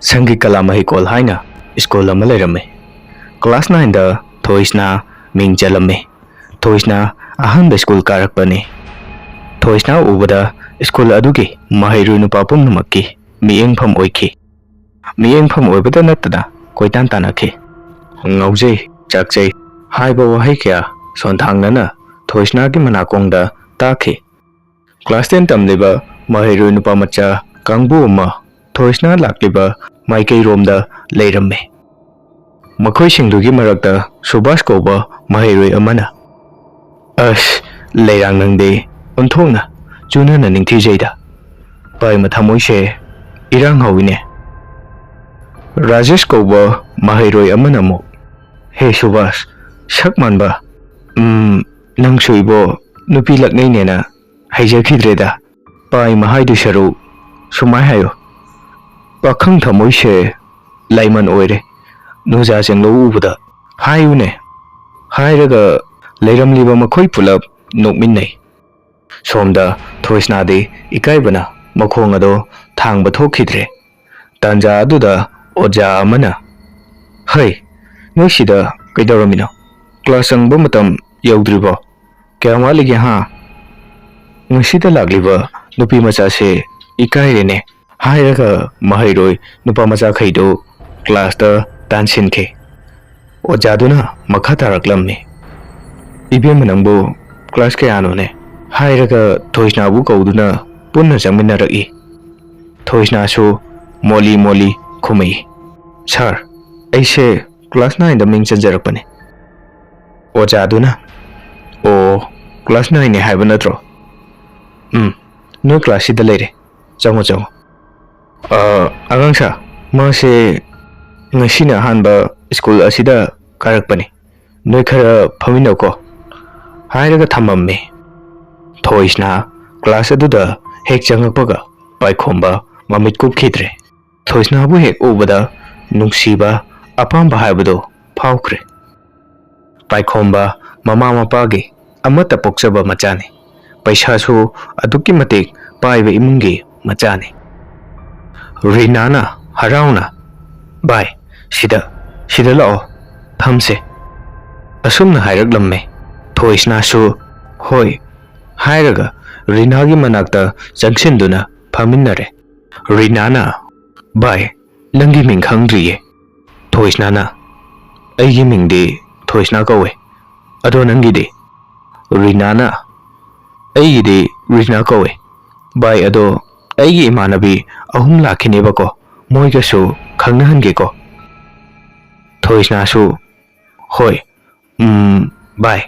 संगीत कला महिकोल हाइना स्कूल अमा लेरमे क्लास 9 दा थोइसना मिंग चलमे थोइसना अहम स्कूल कारकपने थोइसना उबदा स्कूल अदुगी महिरु नुपा पुमनमक्की मियेंगफम ओइखी मियेंगफम ओइबदा नत्तदा कोइतान तानाखी ngauजे chakjei haiba wahai kya sonthangnana thoisna ki manakongda takhi class 10 tamliba mahiru nupa macha kangbu ma thoisna lakliba maikei romda leiramme makhoi singdugi marakta subhash koba mahiru amana as leirang nangde unthongna chuna na ningthi jeida pai mathamoi se irang hawine rajesh koba mahiru amana mo हे सुभाष शक मानबा नंग सुइबो नुपी लकनै नेना हाइजखिद्रेदा पाइ महाइदु सरू सुमाय हायो पाखंग थमोइसे Lyman ओइरे नुजा जेंगलो उबदा हायुने हाइरगा लेरमलिबा मखोइ pull-up नोकमिन्नै सोमदा थोइसनादे इकाइबना मखोंग अदो थांगबा थोखिद्रे तांजा अदुदा ओजा अमना है नोसिदा कैदरमिनो class संगबो मतम यौद्रिबो क्यामा लिगे हा नोसिदा लागलिबा नुपी मचा से इकाइरेने हाइरगा महिरोय नुपा मचा खैदो क्लास ता तानसिनखे ओजादुना मखा तारकलमने इबेम नंगबो क्लास के आनोने हाइरगा थोइसनाबु कौदुना पुन्ना जमिनरई थोइसनासु मोली मोली खुमै सर ऐसे क्लास 9 दा मिंग चंजरपने ओजादुना ओ क्लास 9 ने हाइबा नत्रो नो क्लास सिदा लेरे चंगो चंगो अगांसा मासे ngasiना hanba स्कूल असिदा कारकपने नोय खरा फमिनोको हाइरगा थमम्मे थोइसना क्लास अदुदा हेक चंगपगा पाइखोंबा ममित कुपखिद्रे थोइसनाबु हेक उबदा नुंगसीबा अपाम्बा हाइबदो फाउख्रे पाइखोंबा ममा मपागे अमता पोक्सबा मचाने पैसासु अदुकी मतेक पाइबा इमुंगे मचाने रीनाना हराउना बाय सिदा लाओ थमसे असुमना हाइरकलम्मे थोइसनासु होय हाइरगा रीनागी मनाक्ता जंक्शनदुना फमिन्नरे रीनाना बाय नंगी मिंग खंगद्रिये थोइसनाना अइगी मिंगदे थोइसना कौवे अदो नंगीदे रीनाना अइगीदे रीना कौवे बाय अदो अइगी इमानबी अहुम लाखिनेबको मोइगसु खंगनहनगेको थोइसनासु होय बाय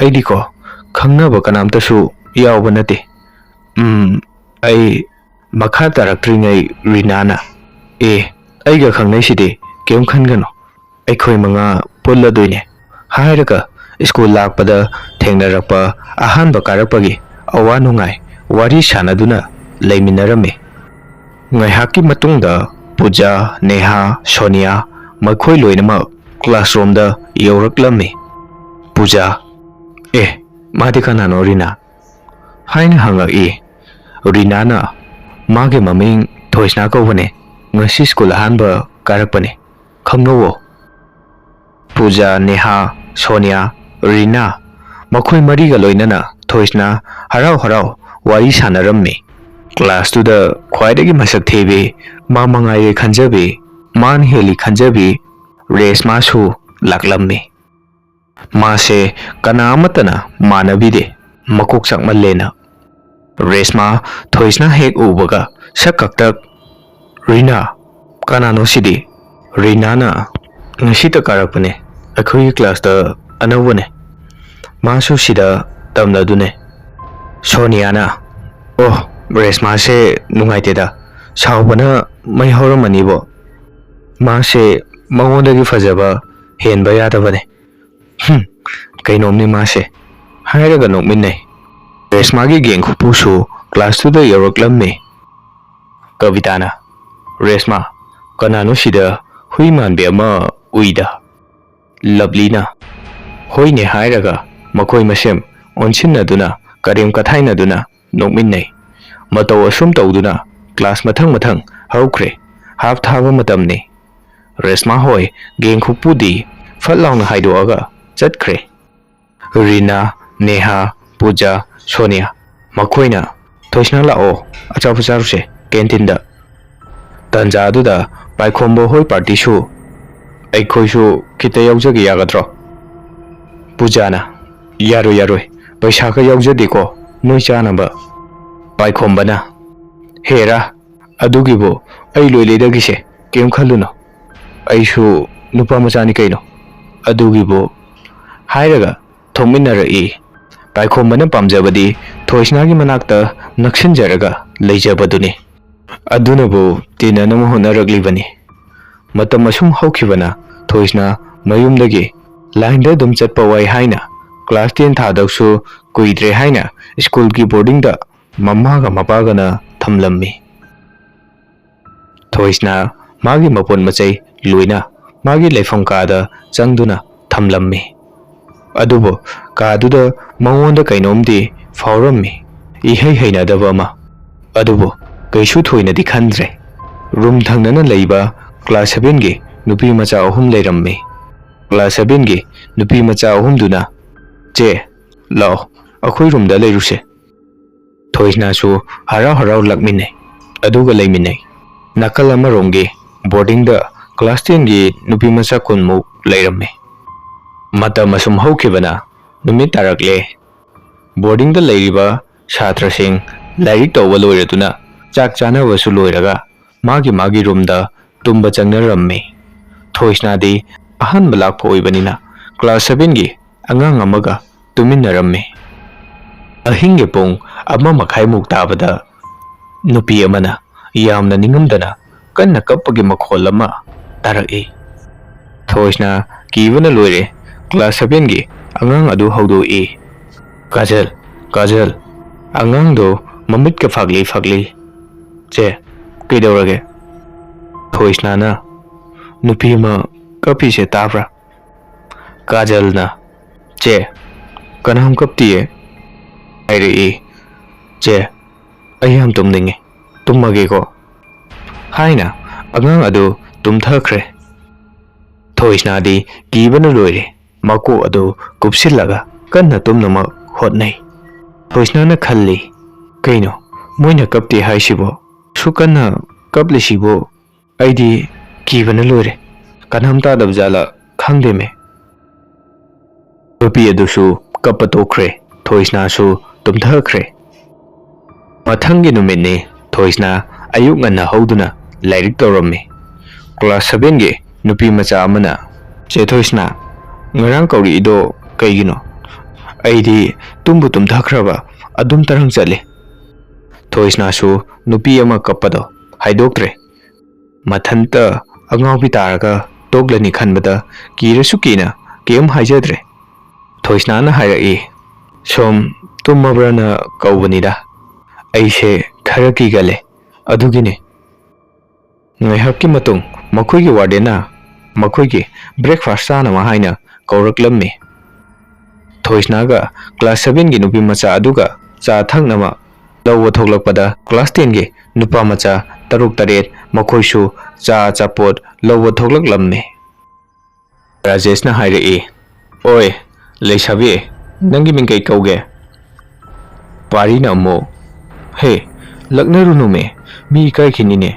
अइदीको खंगनबा कनामतसु यावबा नते अइ मखा तारक्त्रिङै रीनाना ए अइगा खंगनैसिदे केम खनगनो अखोय मंगा पुल्लदुइने हाइरगा स्कूल लाकपदा थेंगनरपा अहानबा कारपगी अवा नुंगाय वारी सानादुना लेमिनरमे ngaihakki matungda पूजा नेहा सोनिया मखोय लोइनमा क्लासरूम दा यौरक्लमे पूजा ए मादि कनानो रीना हाइन हंगा ए रीनाना मागे ममिंग थोइसना कौबने ngasi स्कूल अहानबा कारकपने खंगनवो पूजा नेहा सोनिया रीना मखोय मरीगा लोइनना थोइसना हराव हराव वारी सानरम्मे क्लास टू द ख्वाइदगी मसक थेबे मा मंगाये खंजबे मान हेली खंजबे रेसमासु लाकलम्मे मासे कनामतना मानबीदे मकोक सकमल्लेना रेसमा थोइसना हेक उबगा सककतक रीना कनानो सिदी रीनाना ngasiта कारकपने अखोई क्लास दा अनवने मासु सिदा तमनदुने सोनियाना ओह रेसमा से नुंगाइतेदा सावबना मै हौरमनिबो मासे मंगोंदगी फजबा हेनबा यादबने कैनोमनि मासे हाइरगा नोकमिन्नै रेसमागी गेंग खुपुसु क्लास 2 दा यौरक्लम्मे कविताना रेसमा कनानो सिदा हुई मानबे अमा उइदा लवलीना होइने हाइरगा मखोय मसेम ओनसिनदुना करेम कथाइनदुना नोकमिन्नै मतौ असुम तौदुना क्लास मथंग मथंग हौख्रे हाफ थाबा मतमने रेशमा होय गेंग खुपुदी फट लाउना हाइदोआगा चटख्रे रीना नेहा पूजा सोनिया मखोइना थोइसना लाओ अचापु चारुसे कैंटीन दा तंजा अदुदा पाइखोंबो होय पार्टी सु अखोइसु खिते यावजगे यागद्रो पूजाना यारो यारोय पैसा का यावजदेको नोइ चानबा पाइखोंबना हेरा अदुगिबो अई लोइलेदगिसे केम खल्लुनो अईसु नुपा मचानी कइनो अदुगिबो हाइरगा थोमिनरई पाइखोंबना पामजबदी थोइसनागी मनाक्ता नक्सिनजरगा लेजबदुनी अदुनबो तिननम होनरगलिबनी मतम असुम हौखिबना थोइसना मयुमदगी लाइनदा दुम चटपा वाई हाइना क्लास 10 थादकसु कुइद्रे हाइना स्कूल की बोर्डिंग दा मम्मागा मपागना थमलम्मी थोइसना मागी मपोन मचै लुइना मागी लेफम कादा चंगदुना थमलम्मी अदुबो कादुदा मंगोंदा कैनोमदी फावरम्मी इहै हैनादबमा अदुबो कैसु थोइनदी खंद्रे रूम थंगनना लैबा क्लास 7 गे नुपी मचा अहुम लेरम्मी क्लास 7 गे नुपी मचा अहुम दुना चे लाओ अखोई रूम दा लेरुसे थोइसनासु हराव हराव लकमिने अदुगा लेमिने नकल अमरोंगे बोर्डिंग दा क्लास 10 गे नुपी मचा कुनमु लेरम्मी मतम असुम हौखिबना नुमित तारकले बोर्डिंग दा लेरिबा छात्र सिंह लाइरिक तौबा लोइरदुना चाक चानबसु लोइरगा मागी मागी रूम दा तुम्बा चंगनरम्मी थोइसनादी अहन लाक्पा ओइबनिना क्लास 7 गी अंगांग अमगा तुमिनरम्मी अहिंगे पुंग अमा मखाई मुक ताबदा नुपी अमना यामना निंगमदना कन्ना कप्पगी मखोल अमा तारकई थोइसना कीबना लोइरे क्लास 7 गी अंगांग अदु हौदोई काजल काजल अंगांग दो ममित के फागली फागली चे कइदौरगे थोइसनाना नुपी मा कपी से ताब्रा काजलना चे कनाम कपतिए आइरे चे अयम तुमनिंगे तुमगेको हाइना अंगांग अदु तुमथख्रे थोइसनादी कीबना लोइरे मको अदु कुपसिलगा कन्ना तुमनमा होतनै थोइसनाना खल्ली कइनो मोइना कपति हाइसिबो सुकन्ना कपलिसिबो अइदी कीबना लोइरे कनाम तादब जाला खंगदेमे रुपी अदुसु कपतोख्रे थोइसनासु तुमथख्रे मथंगी नुमितनी थोइसना अयुक ngana हौदुना लाइरिक तौरम्मी क्लास 7 गे नुपी मचा अमना चे थोइसना ngarang kauri ido kaigino aidi tumbu tumthakhraba adum tarang chale thoisna su nupi ama kapado haidoktre mathanta angau bi taraga toglani khanbada kiresu kina kem haijadre thoisna na haira som tummabrana kaubanida aise khara ki gale adugine ngai hakki matung makhoi gi wardena makhoi gi breakfast sana ma haina कौरकलम्मी थोइसनागा class 7 गे नुपी मचा अदुगा चा थंगनमा लौव थोगलकपदा class 10 गे नुपा मचा तरुक तरेत मखोइसु चा चापोट लौव थोगलकलम्मी राजेशना हाइरे ओए लेसाबी नंगी मिंग कई कौगे पारीना अमो हे लग्नरुनुमे मी इकाई खिनिने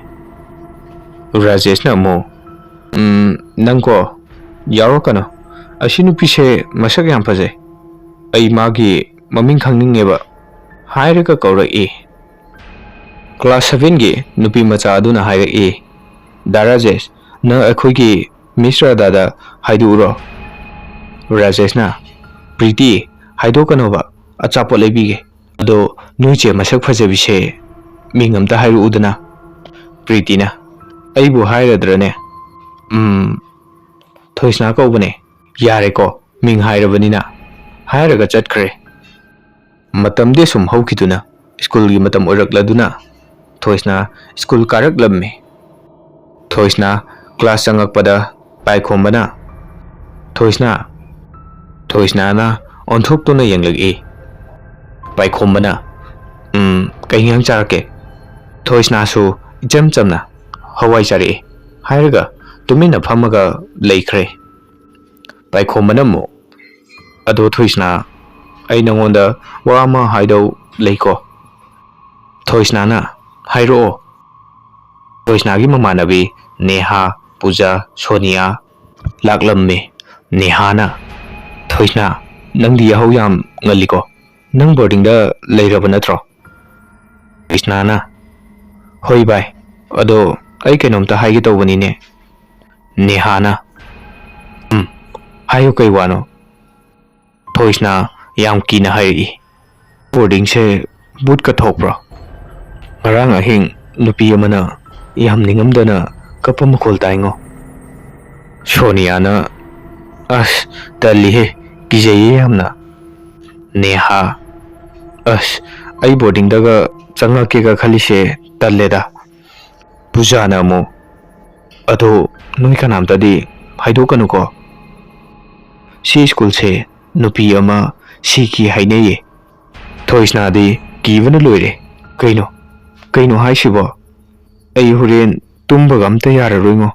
राजेशना अमो नंको यारो कनो अशी नुपीसे मसक याम फजे अई मागी ममिंग खंगनिंगेबा हाइरगा कौरई क्लास 7 गे नुपी मचा अदुना हाइरई दाराजेश न अखोगी मिश्रा दादा हाइदुरो राजेशना प्रीति हाइदोकनोबा अचापो लेबिगे अदो नुइचे मसक फजेबिसे मिंगमता हाइरु उदना प्रीतिना अइबु हाइरद्रने थोइसना कौबने यारेको मिंग हाइरबनिना हाइरगा चटख्रे मतमदे सुम हौखिदुना स्कूल की मतम ओरकलदुना थोइसना स्कूल कारकलम्मे थोइसना क्लास चंगकपदा पाइखोंबना थोइसना ओंथोक्तुना यंगलगी पाइखोंबना कहिंग चारके थोइसनासु इचम चमना hawai chari hairaga tumina phamaga leikhre paikhombana mo ado thoisna ai nangonda wa ama haidau leiko thoisna na hairo thoisna gi mamanabi Neha Puja Sonia laklammi Neha na thoisna nangdi yahau yam ngaliko nang boarding da leiraba natro thoisna na hoi bai ado ai kenomta haigi tawbani ne Neha na hayo kai wano thoisna yam kina hairi boarding se boot ka thokpro marang ahing nupi amana yam ningamdana kapam khol taingo Sonia na as talihe kijaye yamna Neha as ai boarding daga changa ke ga khalise talleda Pujana mo ado nui kanam tadi haido kanu ko si school se nupi ama si ki haineye thoisna di kivana loire kaino haisibo ai huren tumba gamta yara roingo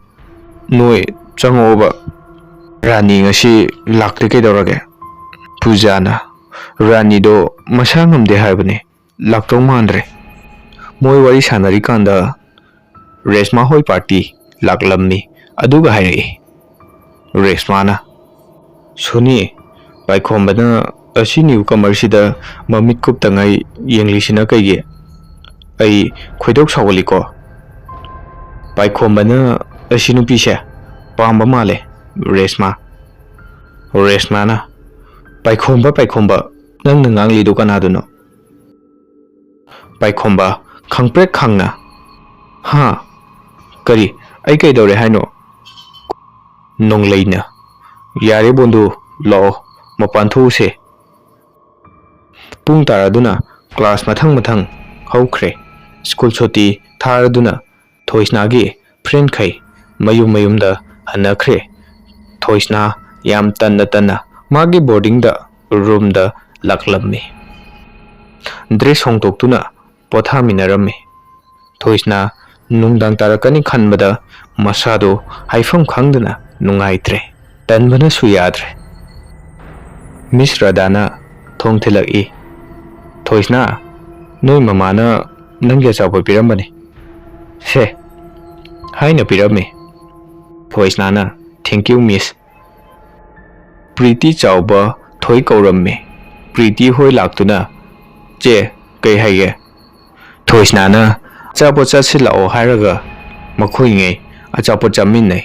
noi changoba rani ngasi lakte ke dorage Pujana rani do masangam de haibane laktong mandre moi wari sanari kanda Resma hoi party laklammi aduga hairi Resma na Suni paikhombana asi newcomer sida mamit kup tangai yenglisina kaige ai khoidok sawali ko paikhombana asi nupi se pamba male Resma na paikhomba nang nangang lido kana duno paikhomba khangprek khangna ha kari ai kai dore haino nongleina yare bondu lo mapan thu se pung taraduna class mathang haukhre school choti tharaduna thoisna gi friend khai mayum da hanakhre thoisna yam tanna magi boarding da room da laklammi dress hongtoktuna potha minarami thoisna nungdang tarakani khanbada masado haifam khangduna nungaitre tanbana suyadre Miss Radana thongthilaki thoisna noi mamana nangya chawpa pirambani se haina pirame thoisna na thank you miss Priti chawba thoi kauramme Priti hoi laktuna che kai haige thoisna na chapo chasilao hairaga makhoi ngai achapo chamin nei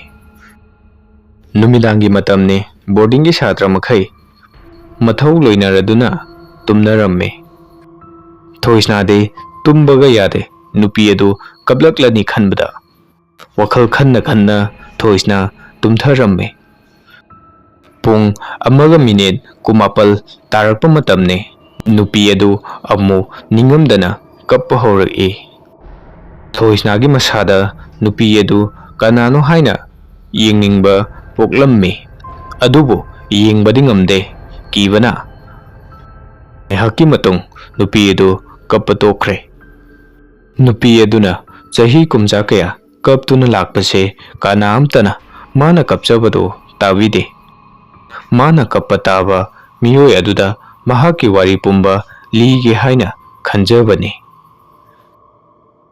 numidangi matamni boarding gi satra makhai mathau loinaraduna tumnaramme thoisna de tumbaga yade nupi edu kaplaklani khanbada wakhal khanna thoisna tumtharamme pung amaga minute kumapal tarakpa matamne nupi edu amu ningamdana kappa horaki thoisna gi masada nupi edu kanano haina yengingba poklammi adubu yengbadi ngamde kibana haki matung nupi edu kappa tokre nupi eduna chahi kumja kaya kaptuna lakpase kanamtana mana kapchabado tawide mana kappa taba miyoi aduda mahaki wari pumba lige haina khanjabani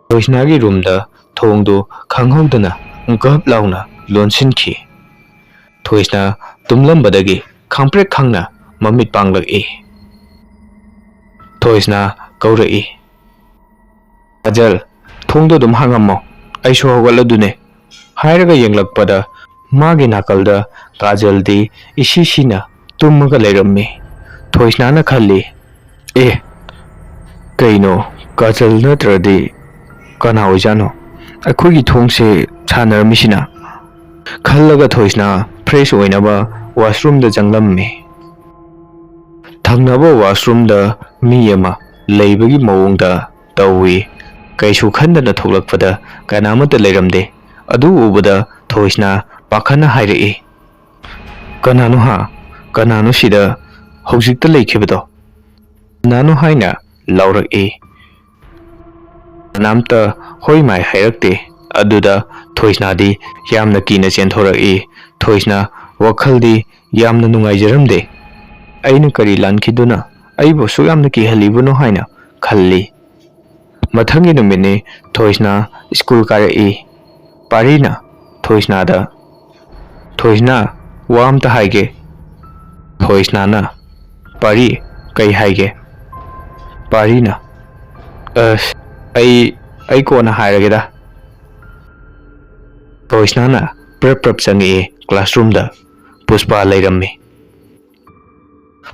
thoisnagi roomda thongdu khanghaudana gap launa lonsinki thoisna tumlambadagi khangprek khangna mamit panglaki thoisna kaurai Kajal thongdo dum hangammo aisho hogaladune hairaga yenglakpada magi nakalda Kajal di isisina tummaga leirammi thoisna na khalli kaino Kajal natradi kana ojano akhugi thongse chanarmisina khallaga thoisna fresh oinaba washroom da janglammi thangnaba washroom da miyama leibagi mawongda tawi kaisu khandana tholakpada kanamata leiramde adu ubada thoisna pakhana hairi kanano sida hojikta leikhibedo nano haina lauraki namta hoi mai hairakte ꯑꯗꯨꯗ ꯊꯣꯏꯁꯅꯥꯗꯤ ꯌꯥꯝꯅ ꯀꯤꯅ ꯆꯦꯟꯊꯣꯔꯛꯏ꯫ ꯊꯣꯏꯁꯅꯥ ꯋꯥꯈꯜꯗꯤ ꯌꯥꯝꯅ ꯅꯨꯡꯉꯥꯏꯖꯔꯝꯗꯦ꯫ ꯑꯩꯅ ꯀꯔꯤ ꯂꯥꯟꯈꯤꯗꯨꯅ ꯑꯩꯕꯨ ꯑꯁꯨꯛ ꯌꯥꯝꯅ ꯀꯤꯍꯜꯂꯤꯕꯅꯣ ꯍꯥꯏꯅ ꯈꯜꯂꯤ꯫ ꯃꯊꯪꯒꯤ ꯅꯨꯃꯤꯠꯅꯤ ꯊꯣꯏꯁꯅꯥ ꯁ꯭ꯀꯨꯜ ꯀꯥꯔꯛꯏ꯫ ꯄꯥꯔꯤꯅ ꯊꯣꯏꯁꯅꯥꯗ "ꯊꯣꯏꯁꯅꯥ, ꯋꯥ ꯑꯝꯇ ꯍꯥꯏꯒꯦ." ꯊꯣꯏꯁꯅꯥꯅ "ꯄꯥꯔꯤ, ꯀꯩ ꯍꯥꯏꯒꯦ?" ꯄꯥꯔꯤꯅ "ꯑꯁ, ꯑꯩ ꯀꯣꯟꯅ ꯍꯥꯏꯔꯒꯦꯗ." ꯊꯣꯏꯁꯅꯥꯅ ꯄ꯭ꯔꯞ ꯆꯪꯉꯛꯏ ꯀ꯭ꯂꯥꯁꯔꯨꯝꯗ꯫ ꯄꯨꯁꯄꯥ ꯂꯩꯔꯝꯃꯤ꯫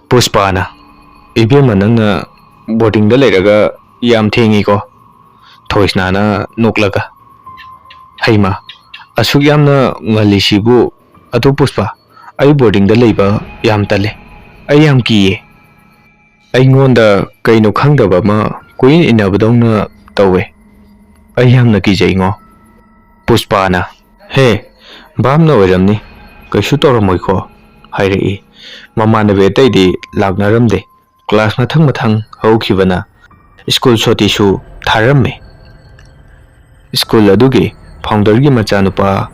ꯄꯨꯁꯄꯥꯅ "ꯏꯕꯦꯝꯃ, ꯅꯪꯅ ꯕꯣꯔꯗꯤꯡꯗ ꯂꯩꯔꯒ ꯌꯥꯝ ꯊꯦꯡꯉꯤꯀꯣ." ꯊꯣꯏꯁꯅꯥꯅ ꯅꯣꯛꯂꯒ "ꯍꯩꯃꯥ, ꯑꯁꯨꯛ ꯌꯥꯝꯅ ꯉꯜꯂꯤꯁꯤꯕꯨ? ꯑꯗꯨ ꯄꯨꯁꯄꯥ, ꯑꯩ ꯕꯣꯔꯗꯤꯡꯗ ꯂꯩꯕ ꯌꯥꯝ ꯇꯜꯂꯦ. ꯑꯩ ꯌꯥꯝ ꯀꯤꯌꯦ. ꯑꯩꯉꯣꯟꯗ ꯀꯩꯅꯣ ꯈꯪꯗꯕ ꯑꯃ ꯀꯣꯏꯏꯟ ꯏꯟꯅꯕꯗꯧꯅ ꯇꯧꯋꯦ. ꯑꯩ ꯌꯥꯝꯅ ꯀꯤꯖꯩꯉꯣ." ꯄꯨꯁꯄꯥꯅ "ꯍꯦ, ꯚꯥꯞꯅ ꯑꯣꯏꯔꯝꯅꯤ. ꯀꯩꯁꯨ ꯇꯧꯔꯝꯃꯣꯏꯀꯣ" ꯍꯥꯏꯔꯛꯏ꯫ ꯃꯃꯥꯟꯅꯕꯤ ꯑꯇꯩꯗꯤ ꯂꯥꯛꯅꯔꯝꯗꯦ꯫ ꯀ꯭ꯂꯥꯁ ꯃꯊꯪ ꯍꯧꯈꯤꯕꯅ ꯁ꯭ꯀꯨꯜ ꯁꯨꯇꯤꯁꯨ ꯊꯥꯔꯝꯃꯤ꯫ ꯁ꯭ꯀꯨꯜ ꯑꯗꯨꯒꯤ ꯐꯥꯎꯟꯗꯔꯒꯤ ꯃꯆꯥꯅꯨꯄꯥ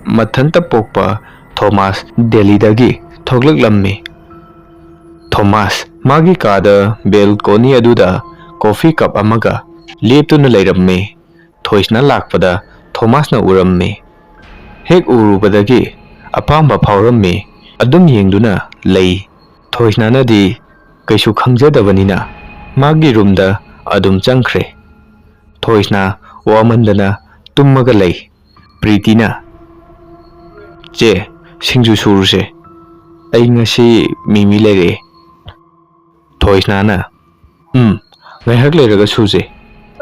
ꯃꯊꯟꯇ ꯄꯣꯛꯄ ꯊꯣꯃꯥꯁ ꯗꯦꯜꯂꯤꯗꯒꯤ ꯊꯣꯛꯂꯛꯂꯝꯃꯤ꯫ ꯊꯣꯃꯥꯁ ꯃꯥꯒꯤ ꯀꯥꯗ ꯕꯦꯜꯀꯣꯅꯤ ꯑꯗꯨꯗ ꯀꯣꯐꯤ ꯀꯞ ꯑꯃꯒ ꯂꯦꯞꯇꯨꯅ ꯂꯩꯔꯝꯃꯤ꯫ ꯊꯣꯏꯁꯅꯥ ꯂꯥꯛꯄꯗ ꯊꯣꯃꯥꯁꯅ ꯎꯔꯝꯃꯤ꯫ ꯍꯦꯛ ꯎꯔꯨꯕꯗꯒꯤ ꯑꯄꯥꯝꯕ ꯐꯥꯎꯔꯝꯃꯤ꯫ ꯑꯗꯨꯝ ꯌꯦꯡꯗꯨꯅ ꯂꯩ꯫ ꯊꯣꯏꯁꯅꯥꯅꯗꯤ ꯀꯩꯁꯨ ꯈꯪꯖꯗꯕꯅꯤꯅ ꯃꯥꯒꯤ ꯔꯨꯝꯗ ꯑꯗꯨꯝ ꯆꯪꯈ꯭ꯔꯦ꯫ ꯊꯣꯏꯁꯅꯥ ꯋꯥꯃꯟꯗꯅ ꯇꯨꯝꯃꯒ ꯂꯩ꯫ ꯄ꯭ꯔꯤꯇꯤꯅ "ꯆꯦ, ꯁꯤꯡꯖꯨ ꯁꯨꯔꯨꯁꯦ. ꯑꯩ ꯉꯁꯤ ꯃꯤꯃꯤ ꯂꯩꯔꯛꯑꯦ." ꯊꯣꯏꯁꯅꯥꯅ "ꯉꯥꯏꯍꯥꯛ ꯂꯩꯔꯒ ꯁꯨꯁꯦ.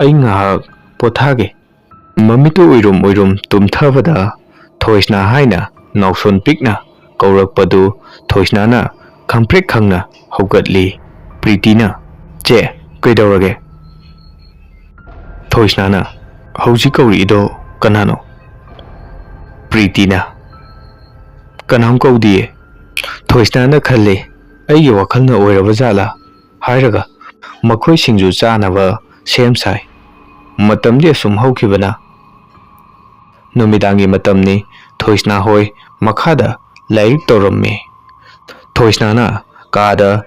ꯑꯩ ꯉꯥꯏꯍꯥꯛ ꯄꯣꯊꯥꯒꯦ." ꯃꯃꯤꯠꯇꯨ ꯎꯏꯔꯨꯝ ꯇꯨꯝꯊꯕꯗ ꯊꯣꯏꯁꯅꯥ ꯍꯥꯏꯅ ꯅꯥꯎꯁꯣꯟ ꯄꯤꯛꯅ ꯀꯧꯔꯛꯄꯗꯨ ꯊꯣꯏꯁꯅꯥꯅ ꯈꯪꯄ꯭ꯔꯦꯛ ꯈꯪꯅ ꯍꯧꯒꯠꯂꯤ꯫ ꯄ꯭ꯔꯤꯇꯤꯅ "ꯆꯦ, ꯀꯩꯗꯧꯔꯒꯦ?" ꯊꯣꯏꯁꯅꯥꯅ "ꯍꯧꯖꯤꯛ ꯀꯧꯔꯛꯏꯗꯣ ꯀꯅꯥꯅꯣ?" ꯄ꯭ꯔꯤꯇꯤꯅ "ꯀꯅꯥꯝ ꯀꯧꯗꯤꯌꯦ." ꯊꯣꯏꯁꯅꯥꯅ ꯈꯜꯂꯤ, ꯑꯩꯒꯤ ꯋꯥꯈꯜꯅ ꯑꯣꯏꯔꯕ ꯖꯥꯠꯂꯥ ꯍꯥꯏꯔꯒ ꯃꯈꯣꯏ ꯁꯤꯡꯖꯨ ꯆꯥꯅꯕ ꯁꯦꯝ ꯁꯥꯏ꯫ ꯃꯇꯝꯗꯤ ꯑꯁꯨꯝ ꯍꯧꯈꯤꯕꯅ ꯅꯨꯃꯤꯗꯥꯡꯒꯤ ꯃꯇꯝꯅꯤ꯫ ꯊꯣꯏꯁꯅꯥ ꯍꯣꯏ ꯃꯈꯥꯗ ꯂꯥꯏꯔꯤꯛ ꯇꯧꯔꯝꯃꯤ꯫ ꯊꯣꯏꯁꯅꯥꯅ ꯀꯥꯗ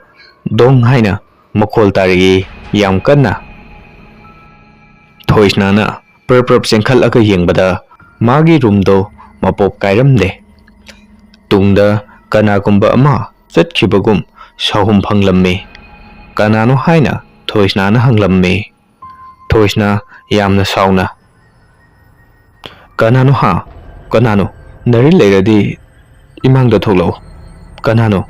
ꯗꯣꯡ ꯍꯥꯏꯅ ꯃꯈꯣꯜ ꯇꯥꯔꯛꯏ, ꯌꯥꯝ ꯀꯟꯅ꯫ ꯊꯣꯏꯁꯅꯥꯅ ꯄ꯭ꯔꯞ ꯆꯦꯟꯈꯠꯂꯒ ꯌꯦꯡꯕꯗ ꯃꯥꯒꯤ ꯔꯨꯝꯗꯣ ꯃꯄꯣꯞ ꯀꯥꯏꯔꯝꯂꯦ꯫ ꯇꯨꯡꯗ ꯀꯅꯥꯒꯨꯝꯕ ꯑꯃ ꯆꯠꯈꯤꯕꯒꯨꯝ ꯁꯥꯍꯨꯝ ꯐꯪꯂꯝꯃꯤ꯫ "ꯀꯅꯥꯅꯣ?" ꯍꯥꯏꯅ ꯊꯣꯏꯁꯅꯥꯅ ꯍꯪꯂꯝꯃꯤ꯫ ꯊꯣꯏꯁꯅꯥ ꯌꯥꯝꯅ ꯁꯥꯎꯅ "ꯀꯅꯥꯅꯣ? ꯀꯅꯥꯅꯣ? ꯅꯔꯤꯟ ꯂꯩꯔꯗꯤ ꯏꯃꯥꯡꯗ ꯊꯣꯛꯂꯛꯎ꯫ ꯀꯅꯥꯅꯣ?"